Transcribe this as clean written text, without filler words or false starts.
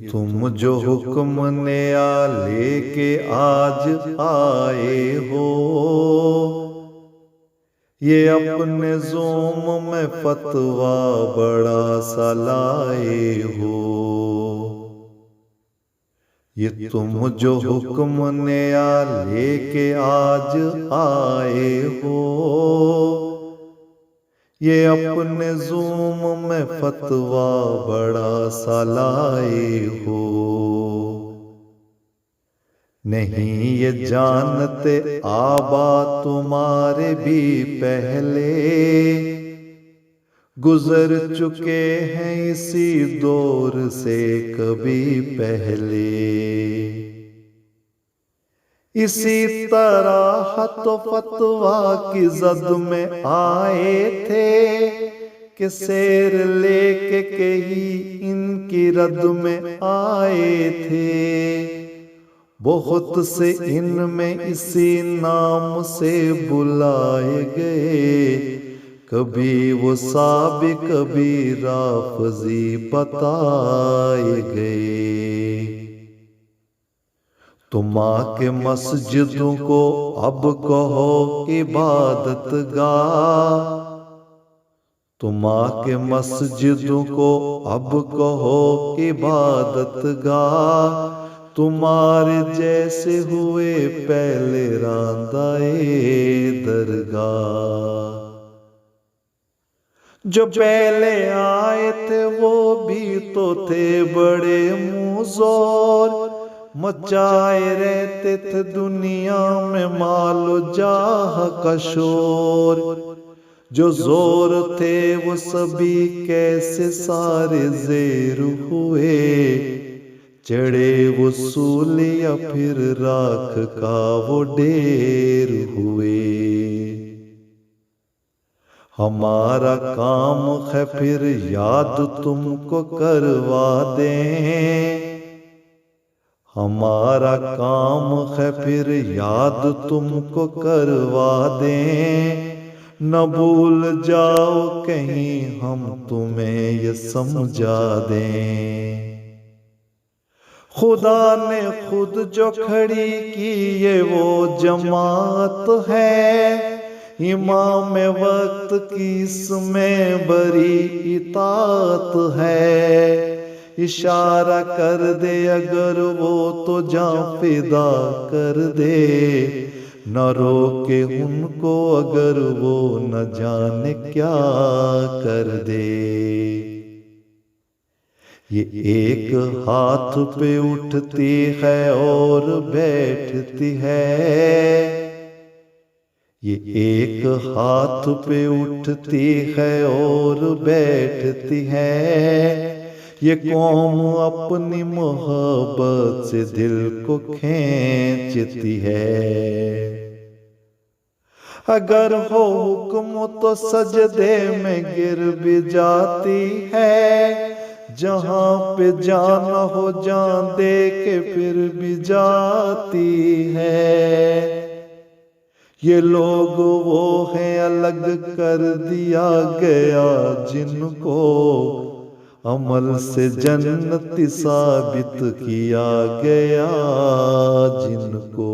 तुम जो हुक्म नया लेके आज आए हो, ये अपने ज़ोम में फतवा बड़ा सा लाए हो। ये तुम जो हुक्म नया लेके आज आए हो, ये अपने ज़ूम में फतवा बड़ा सा लाए हो। नहीं ये जानते आबा तुम्हारे भी पहले गुजर चुके हैं इसी दौर से कभी पहले। इसी तरह तो फतवा की जद में आए थे कि शेर लेके कहीं इनकी रद में आए थे। बहुत से इनमें इसी नाम से बुलाए गए, कभी वो साबि कभी राफजी बताए गए। तुम आके मस्जिदों को अब कहो इबादत गाह, तुम आके मस्जिदों को अब कहो इबादत गाह। तुम्हारे जैसे हुए पहले रांदाए दरगाह। जो पहले आए थे वो भी तो थे बड़े मुज़ोर, मचाए रहते थे दुनिया में मालो जाह का शोर। जो जोर थे वो सभी कैसे सारे ज़ेर हुए, चढ़े वो सूल या फिर राख का वो ढेर हुए। हमारा काम है फिर याद तुमको करवा दें, हमारा काम है फिर याद तुमको करवा दें। न भूल जाओ कहीं हम तुम्हें ये समझा दें। खुदा ने खुद जो खड़ी की ये वो जमात है, इमाम वक्त की इसमें बड़ी इतात है। इशारा कर दे अगर वो तो जान फिदा कर दे, न रोके उनको अगर वो न जाने क्या कर दे। ये एक हाथ पे उठती है और बैठती है, ये एक हाथ पे उठती है और बैठती है। ये कौम अपनी मोहब्बत से दिल को खींचती है। अगर हो हुक्म तो सजदे में गिर भी जाती है, जहां पे जाना हो जान दे के फिर भी जाती है। ये लोग वो हैं अलग कर दिया गया जिनको, अमल से जन्नती साबित किया गया जिनको।